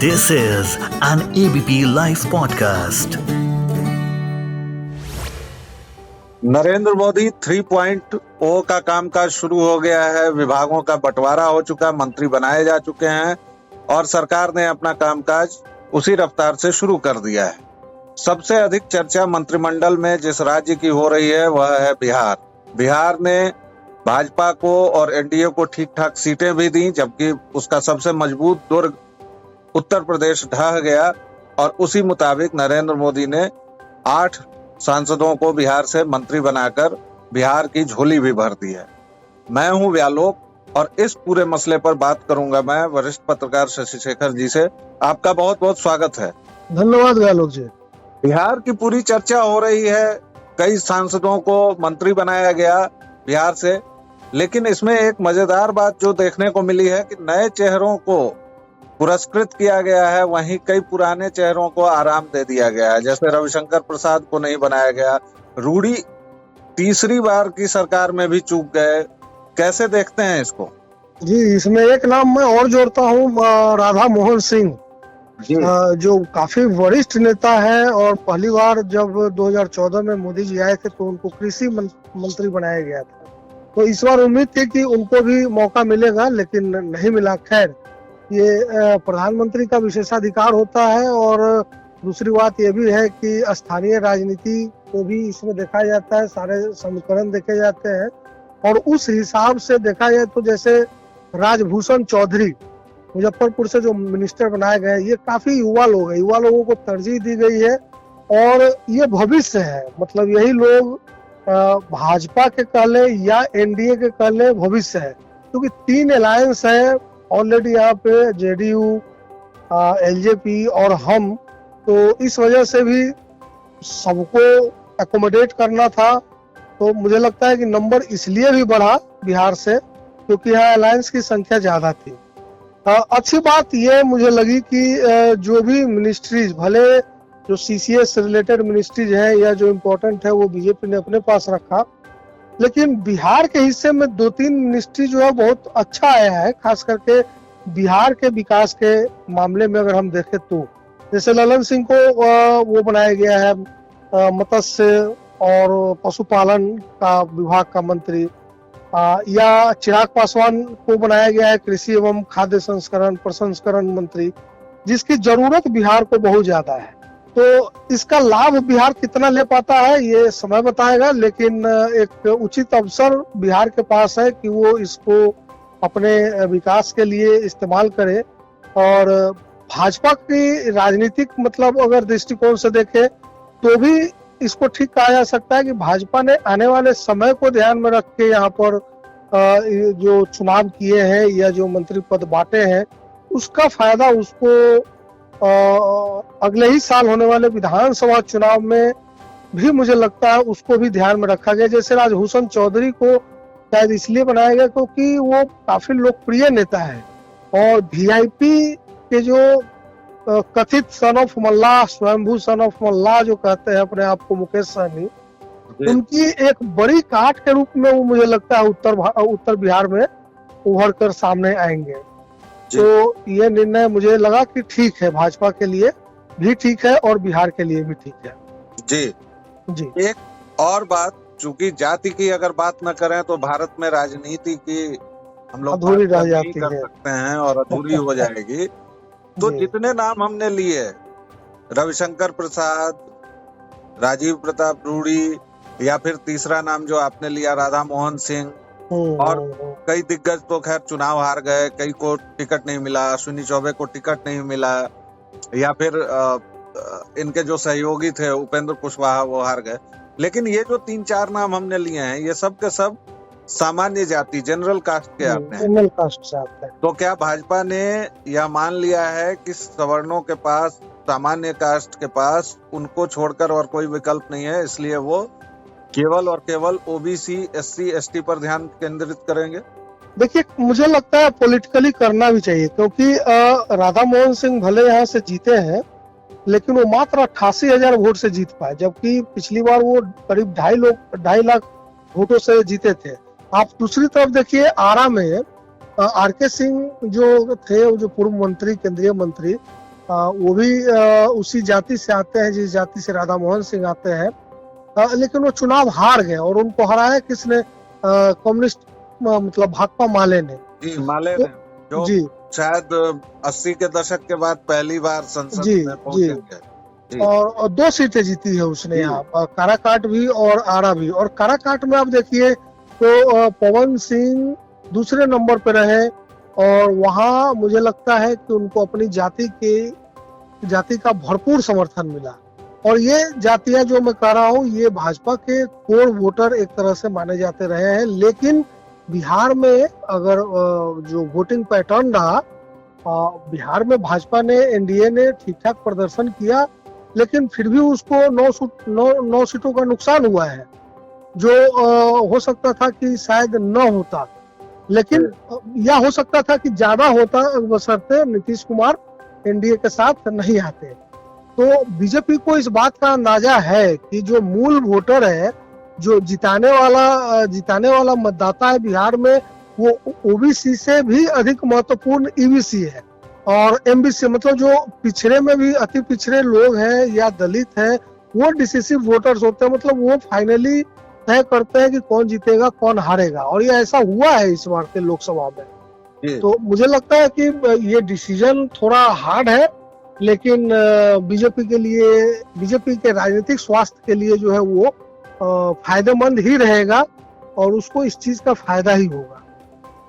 This is an ABP Life podcast. Narendra Modi 3.0 का कामकाज शुरू हो गया है। विभागों का बंटवारा हो चुका, मंत्री बनाए जा चुके हैं और सरकार ने अपना कामकाज उसी रफ्तार से शुरू कर दिया है। सबसे अधिक चर्चा मंत्रिमंडल में जिस राज्य की हो रही है वह है बिहार। बिहार ने भाजपा को और एनडीए को ठीक ठाक सीटें भी दी, जबकि उसका सबसे मजबूत दुर्ग उत्तर प्रदेश ढह गया और उसी मुताबिक नरेंद्र मोदी ने 8 सांसदों को बिहार से मंत्री बनाकर बिहार की झोली भी भर दी है। मैं हूं व्यालोक और इस पूरे मसले पर बात करूंगा मैं वरिष्ठ पत्रकार शशि शेखर जी से। आपका बहुत बहुत स्वागत है। धन्यवाद व्यालोक जी। बिहार की पूरी चर्चा हो रही है, कई सांसदों को मंत्री बनाया गया बिहार से, लेकिन इसमें एक मजेदार बात जो देखने को मिली है कि नए चेहरों को पुरस्कृत किया गया है, वहीं कई पुराने चेहरों को आराम दे दिया गया है। जैसे रविशंकर प्रसाद को नहीं बनाया गया, रूडी तीसरी बार की सरकार में भी चूक गए। कैसे देखते हैं इसको? जी, इसमें एक नाम मैं और जोड़ता हूँ, राधा मोहन सिंह, जो काफी वरिष्ठ नेता है और पहली बार जब 2014 में मोदी जी आए थे तो उनको कृषि मंत्री बनाया गया था। तो इस बार उम्मीद थी कि उनको भी मौका मिलेगा, लेकिन नहीं मिला। खैर, ये प्रधानमंत्री का विशेषाधिकार होता है और दूसरी बात ये भी है कि स्थानीय राजनीति को भी इसमें देखा जाता है, सारे समीकरण देखे जाते हैं और उस हिसाब से देखा जाए तो जैसे राजभूषण चौधरी मुजफ्फरपुर से जो मिनिस्टर बनाए गए, ये काफी युवा लोग हैं, युवा लोगों को तरजीह दी गई है और ये भविष्य है। मतलब यही लोग भाजपा के कहले या एनडीए के कहले भविष्य है, क्योंकि 3 अलायंस है ऑलरेडी यहाँ पे, जेडीयू, एलजेपी और हम। तो इस वजह से भी सबको एकोमोडेट करना था। तो मुझे लगता है कि नंबर इसलिए भी बढ़ा बिहार से क्योंकि यहाँ अलायंस की संख्या ज्यादा थी। अच्छी बात ये मुझे लगी कि जो भी मिनिस्ट्रीज, भले जो सीसीएस रिलेटेड मिनिस्ट्रीज है या जो इम्पोर्टेंट है वो बीजेपी ने अपने पास रखा, लेकिन बिहार के हिस्से में 2-3 मिनिस्ट्री जो है बहुत अच्छा आया है, खास करके बिहार के विकास के मामले में अगर हम देखें तो। जैसे ललन सिंह को वो बनाया गया है मत्स्य और पशुपालन का विभाग का मंत्री, या चिराग पासवान को बनाया गया है कृषि एवं खाद्य संस्करण प्रसंस्करण मंत्री, जिसकी जरूरत बिहार को बहुत ज्यादा है। तो इसका लाभ बिहार कितना ले पाता है ये समय बताएगा, लेकिन एक उचित अवसर बिहार के पास है कि वो इसको अपने विकास के लिए इस्तेमाल करे। और भाजपा की राजनीतिक मतलब अगर दृष्टिकोण से देखे तो भी इसको ठीक कहा जा सकता है कि भाजपा ने आने वाले समय को ध्यान में रख के यहाँ पर जो चुनाव किए हैं या जो मंत्री पद बांटे हैं, उसका फायदा उसको अगले ही साल होने वाले विधानसभा चुनाव में भी मुझे लगता है उसको भी ध्यान में रखा गया। जैसे राजभूषण चौधरी को शायद इसलिए बनाया गया क्योंकि वो काफी लोकप्रिय नेता है और वीआईपी के जो कथित सन ऑफ मल्लाह, स्वयंभू सन ऑफ मल्लाह जो कहते हैं अपने आप को मुकेश सहनी, उनकी एक बड़ी काट के रूप में वो मुझे लगता है उत्तर बिहार में उभर कर सामने आएंगे। तो ये निर्णय मुझे लगा कि ठीक है, भाजपा के लिए भी ठीक है और बिहार के लिए भी ठीक है। जी। एक और बात, चूंकि जाति की अगर बात न करें तो भारत में राजनीति की हम लोग अधूरी रह कर जाती है सकते हैं और अधूरी हो जाएगी। तो जितने नाम हमने लिए, रविशंकर प्रसाद, राजीव प्रताप रूडी, या फिर तीसरा नाम जो आपने लिया राधा मोहन सिंह, और कई दिग्गज तो खैर चुनाव हार गए, कई को टिकट नहीं मिला, अश्विनी चौबे को टिकट नहीं मिला, या फिर इनके जो सहयोगी थे उपेंद्र कुशवाहा वो हार गए। लेकिन ये जो 3-4 नाम हमने लिए हैं, ये सब के सब सामान्य जाति, जनरल कास्ट के आते हैं। जनरल कास्ट से आते हैं। तो क्या भाजपा ने यह मान लिया है कि सवर्णों के पास, सामान्य कास्ट के पास उनको छोड़कर और कोई विकल्प नहीं है, इसलिए वो केवल और केवल ओबीसी, एससी, एसटी पर ध्यान केंद्रित करेंगे? देखिए, मुझे लगता है पॉलिटिकली करना भी चाहिए, क्योंकि राधा मोहन सिंह भले यहाँ से जीते हैं लेकिन वो मात्र 88,000 वोट से जीत पाए, जबकि पिछली बार वो करीब 2.5 लाख वोटों से जीते थे। आप दूसरी तरफ देखिए, आरा में आरके सिंह जो थे, जो पूर्व मंत्री, केंद्रीय मंत्री, वो भी उसी जाति से आते हैं जिस जाति से राधा मोहन सिंह आते हैं, लेकिन वो चुनाव हार गए और उनको हराया किसने? कम्युनिस्ट मतलब भाकपा माले ने। जी, माले ने, जो जी शायद 80 के दशक के बाद पहली बार संसद जी में जी पहुंचेंगे। जी, और 2 सीटें जीती है उसने जी। यहाँ, काराकाट भी और आरा भी। और काराकाट में आप देखिए तो पवन सिंह दूसरे नंबर पे रहे और वहाँ मुझे लगता है कि उनको अपनी जाति का भरपूर समर्थन मिला। और ये जातियां जो मैं कह रहा हूँ ये भाजपा के कोर वोटर एक तरह से माने जाते रहे हैं। लेकिन बिहार में अगर जो वोटिंग पैटर्न रहा, बिहार में भाजपा ने, एनडीए ने ठीक ठाक प्रदर्शन किया, लेकिन फिर भी उसको 9 सीटों का नुकसान हुआ है, जो हो सकता था कि शायद न होता, लेकिन या हो सकता था कि ज्यादा होता बशर्ते नीतीश कुमार एनडीए के साथ नहीं आते। तो बीजेपी को इस बात का अंदाजा है कि जो मूल वोटर है, जो जिताने वाला मतदाता है बिहार में, वो ओबीसी से भी अधिक महत्वपूर्ण ईबीसी है और एमबीसी, मतलब जो पिछड़े में भी अति पिछड़े लोग हैं या दलित हैं, वो डिसिसिव वोटर्स होते हैं। मतलब वो फाइनली तय करते हैं कि कौन जीतेगा कौन हारेगा, और ये ऐसा हुआ है इस बार के लोकसभा में। तो मुझे लगता है कि ये डिसीजन थोड़ा हार्ड है, लेकिन बीजेपी के राजनीतिक स्वास्थ्य के लिए जो है वो फायदेमंद ही रहेगा और उसको इस चीज का फायदा ही होगा।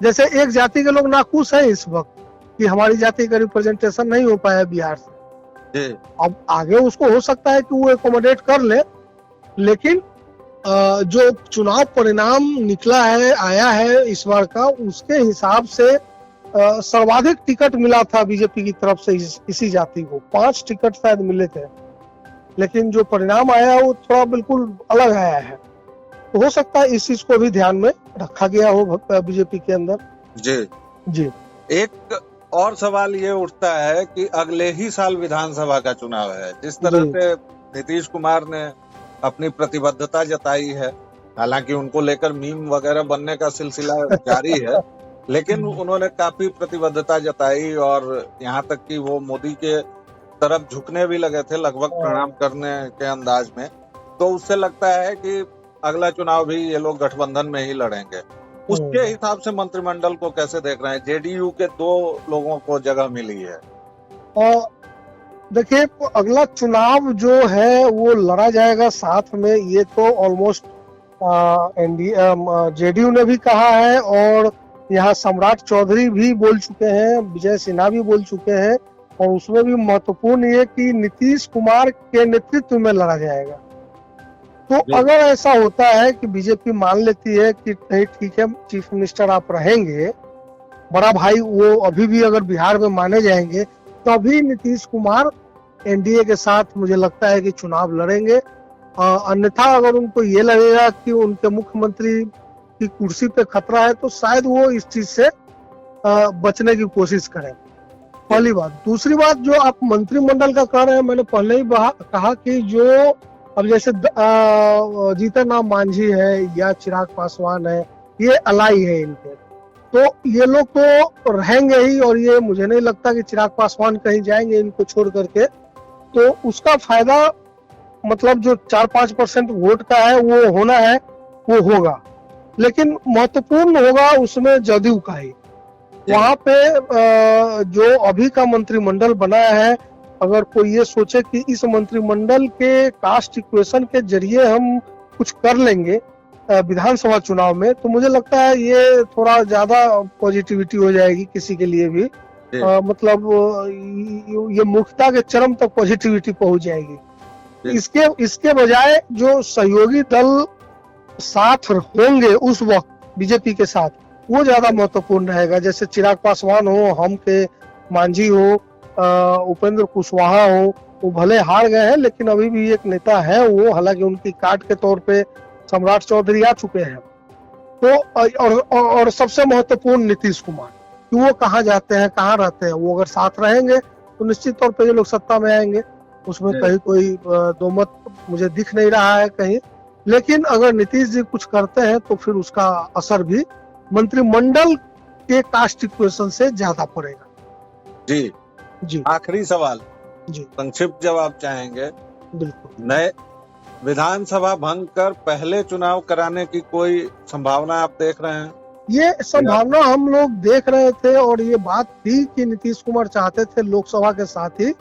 जैसे एक जाति के लोग नाखुश हैं इस वक्त कि हमारी जाति का रिप्रेजेंटेशन नहीं हो पाया बिहार से, अब आगे उसको हो सकता है कि वो एकोमोडेट कर ले, लेकिन जो चुनाव परिणाम निकला है, आया है इस बार का, उसके हिसाब से सर्वाधिक टिकट मिला था बीजेपी की तरफ से इसी जाति को, 5 टिकट शायद मिले थे, लेकिन जो परिणाम आया वो थोड़ा बिल्कुल अलग आया है। तो हो सकता है इस चीज को भी ध्यान में रखा गया हो बीजेपी के अंदर। जी। एक और सवाल ये उठता है कि अगले ही साल विधानसभा का चुनाव है। जिस तरह से नीतीश कुमार ने अपनी प्रतिबद्धता जताई है, हालांकि उनको लेकर मीम वगैरह बनने का सिलसिला जारी है, लेकिन उन्होंने काफी प्रतिबद्धता जताई और यहाँ तक कि वो मोदी के तरफ झुकने भी लगे थे, लगभग प्रणाम करने के अंदाज में। तो उससे लगता है कि अगला चुनाव भी ये लोग गठबंधन में ही लड़ेंगे। उसके हिसाब से मंत्रिमंडल को कैसे देख रहे हैं? जेडीयू के 2 लोगों को जगह मिली है। देखिए, अगला चुनाव जो है वो लड़ा जाएगा साथ में, ये तो ऑलमोस्ट जेडीयू ने भी कहा है और यहाँ सम्राट चौधरी भी बोल चुके हैं, विजय सिन्हा भी बोल चुके हैं, और उसमें भी महत्वपूर्ण ये कि नीतीश कुमार के नेतृत्व में लड़ा जाएगा। तो अगर ऐसा होता है कि बीजेपी मान लेती है कि नहीं ठीक है चीफ मिनिस्टर आप रहेंगे, बड़ा भाई वो अभी भी अगर बिहार में माने जाएंगे, तभी नीतीश कुमार एनडीए के साथ मुझे लगता है कि चुनाव लड़ेंगे। अन्यथा अगर उनको ये लगेगा कि उनके मुख्यमंत्री की कुर्सी पे खतरा है, तो शायद वो इस चीज से बचने की कोशिश करें। पहली बात। दूसरी बात, जो आप मंत्रिमंडल का कह रहे हैं, मैंने पहले ही कहा कि जो अब जैसे जीतन राम मांझी है या चिराग पासवान है, ये अलाई है इनके, तो ये लोग तो रहेंगे ही, और ये मुझे नहीं लगता कि चिराग पासवान कहीं जाएंगे इनको छोड़ करके। तो उसका फायदा मतलब जो 4-5% वोट का है वो होना है, वो होगा, लेकिन महत्वपूर्ण होगा उसमें जदयू का ही। वहां पे जो अभी का मंत्रिमंडल बना है, अगर कोई ये सोचे कि इस मंत्रिमंडल के कास्ट इक्वेशन के जरिए हम कुछ कर लेंगे विधानसभा चुनाव में, तो मुझे लगता है ये थोड़ा ज्यादा पॉजिटिविटी हो जाएगी किसी के लिए भी। मतलब ये मूर्खता के चरम तक पॉजिटिविटी पहुंच जाएगी। इसके बजाय जो सहयोगी दल साथ होंगे उस वक्त बीजेपी के साथ, वो ज्यादा महत्वपूर्ण रहेगा। जैसे चिराग पासवान हो, हम के मांझी हो, उपेंद्र कुशवाहा हो, वो भले हार गए हैं लेकिन अभी भी एक नेता है वो, हालांकि उनकी काट के तौर पे सम्राट चौधरी आ चुके हैं। तो और सबसे महत्वपूर्ण नीतीश कुमार, कि वो कहाँ जाते हैं, कहाँ रहते हैं। वो अगर साथ रहेंगे तो निश्चित तौर पे ये लोग सत्ता में आएंगे, उसमें कहीं कोई दो मत मुझे दिख नहीं रहा है कहीं। लेकिन अगर नीतीश जी कुछ करते हैं तो फिर उसका असर भी मंत्रिमंडल के कास्ट इक्वेशन से ज्यादा पड़ेगा। जी। आखिरी सवाल, जी संक्षिप्त जवाब चाहेंगे। बिल्कुल। नए विधानसभा भंग कर पहले चुनाव कराने की कोई संभावना आप देख रहे हैं? ये संभावना हम लोग देख रहे थे और ये बात थी कि नीतीश कुमार चाहते थे लोकसभा के साथ ही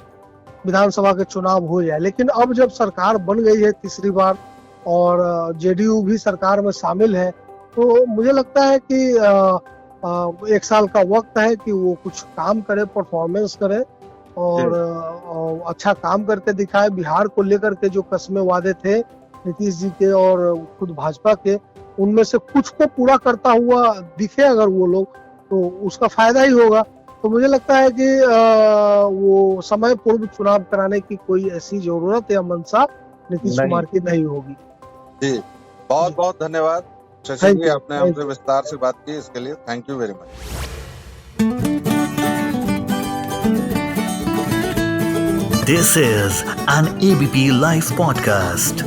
विधानसभा के चुनाव हो जाए, लेकिन अब जब सरकार बन गई है तीसरी बार और जेडीयू भी सरकार में शामिल है, तो मुझे लगता है कि 1 साल का वक्त है कि वो कुछ काम करे, परफॉर्मेंस करे और अच्छा काम करके दिखाए। बिहार को लेकर के जो कस्में वादे थे नीतीश जी के और खुद भाजपा के, उनमें से कुछ को पूरा करता हुआ दिखे अगर वो लोग, तो उसका फायदा ही होगा। तो मुझे लगता है कि वो समय पूर्व चुनाव कराने की कोई ऐसी जरूरत या मंशा नीतीश कुमार की नहीं होगी। जी, बहुत बहुत धन्यवाद शशि जी, आपने हमसे विस्तार से बात की, इसके लिए thank you very much. This is an ABP Life podcast.